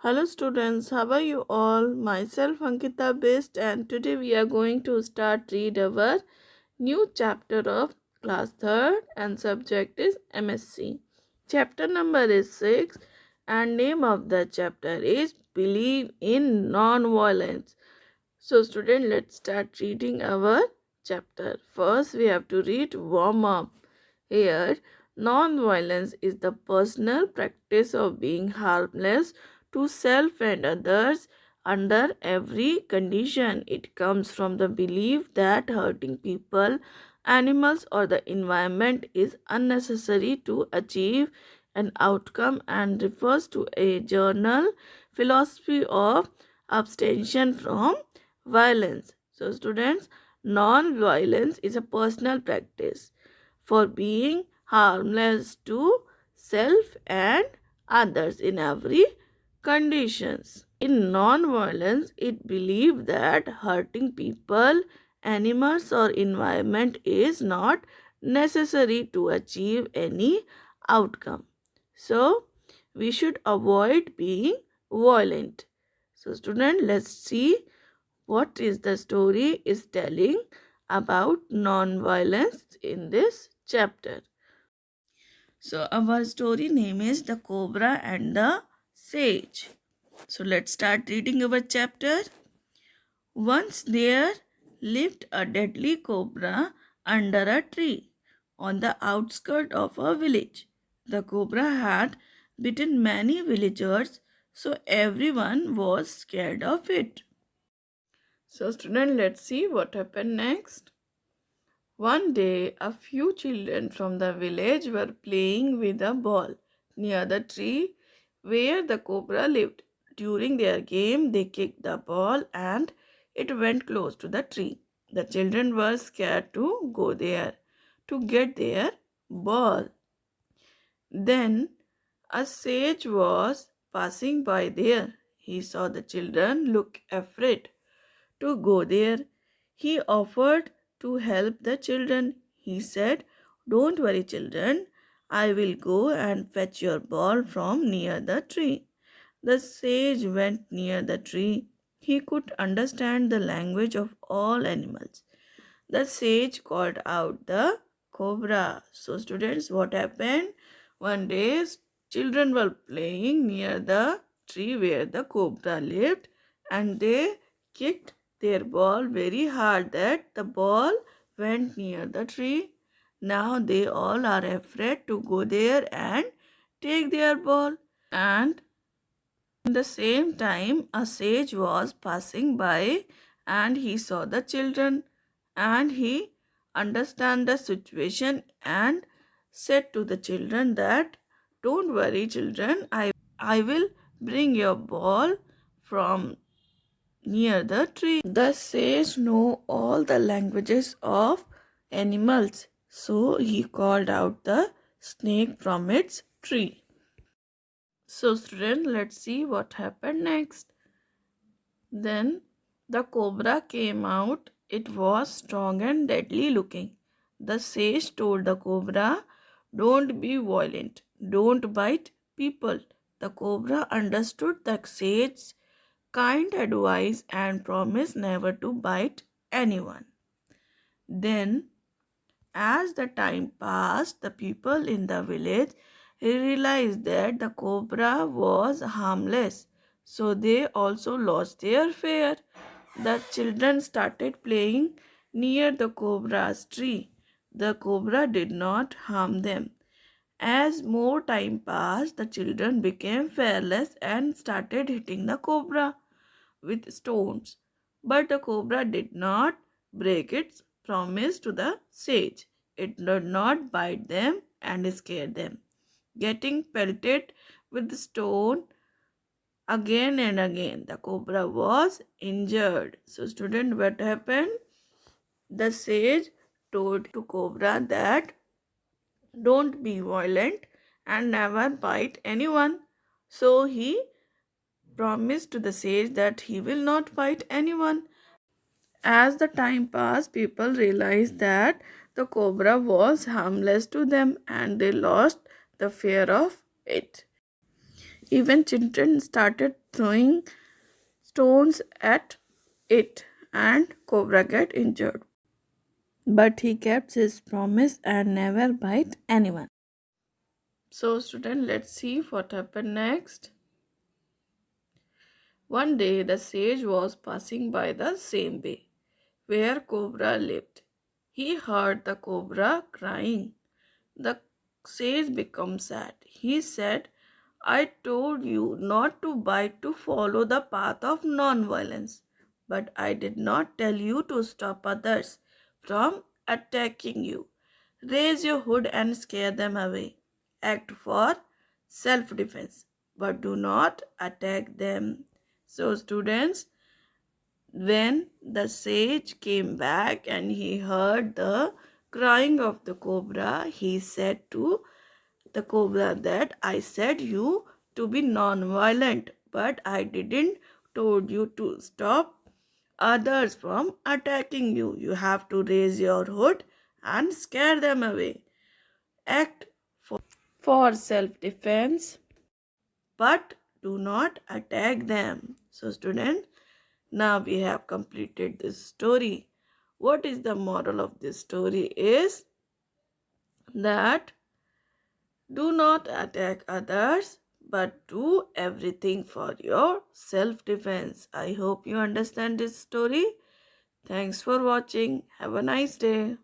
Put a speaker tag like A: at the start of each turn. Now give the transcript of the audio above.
A: Hello students, how are you all? Myself Ankita Best, and today we are going to start read our new chapter of class 3rd and subject is M.Sc. Chapter number is 6 and name of the chapter is Believe in Non-Violence. So student, let's start reading our chapter. First we have to read warm up. Here, non-violence is the personal practice of being harmless to self and others under every condition. It comes from the belief that hurting people, animals, or the environment is unnecessary to achieve an outcome and refers to a general philosophy of abstention from violence. So, students, non-violence is a personal practice for being harmless to self and others in every conditions. In non-violence, it believed that hurting people, animals or environment is not necessary to achieve any outcome. So, we should avoid being violent. So, student, let's see what is the story is telling about non-violence in this chapter. So our story name is The Cobra and the Sage. So let's start reading our chapter. Once there lived a deadly cobra under a tree on the outskirts of a village. The cobra had bitten many villagers, so everyone was scared of it. So student, let's see what happened next. One day, a few children from the village were playing with a ball near the tree where the cobra lived. During their game, they kicked the ball and it went close to the tree. The children were scared to go there to get their ball. Then a sage was passing by there. He saw the children look afraid to go there. He offered to help the children. He said, "Don't worry, children. I will go and fetch your ball from near the tree." The sage went near the tree. He could understand the language of all animals. The sage called out the cobra. So, students, what happened? One day, children were playing near the tree where the cobra lived, and they kicked their ball very hard that the ball went near the tree. Now they all are afraid to go there and take their ball. And in the same time, a sage was passing by and he saw the children and he understand the situation and said to the children that, "Don't worry, children, I will bring your ball from near the tree." The sage know all the languages of animals, so he called out the snake from its tree. So student, let's see what happened next. Then the cobra came out. It was strong and deadly looking. The sage told the cobra, "Don't be violent. Don't bite people." The cobra understood the sage's kind advice and promised never to bite anyone. Then, as the time passed, the people in the village realized that the cobra was harmless, so they also lost their fear. The children started playing near the cobra's tree. The cobra did not harm them. As more time passed, the children became fearless and started hitting the cobra with stones. But the cobra did not break its promise to the sage. It did not bite them and scare them. Getting pelted with the stone again and again, the cobra was injured. So, student, what happened? The sage told to cobra that don't be violent and never bite anyone. So he promised to the sage that he will not bite anyone. As the time passed, people realized that the cobra was harmless to them and they lost the fear of it. Even children started throwing stones at it and Cobra get injured. But he kept his promise and never bite anyone. So student, let's see what happened next. One day the sage was passing by the same way where Cobra lived. He heard the cobra crying. The sage became sad. He said, I told you not to bite, to follow the path of non-violence, but I did not tell you to stop others from attacking you. Raise your hood and scare them away. Act for self-defense, but do not attack them. So students, when the sage came back and he heard the crying of the cobra, he said to the cobra that I said you to be non-violent, but I didn't told you to stop others from attacking you. You have to raise your hood and scare them away. Act for self-defense, but do not attack them. So student, now we have completed this story. What is the moral of this story is that do not attack others, but do everything for your self-defense. I hope you understand this story. Thanks for watching. Have a nice day.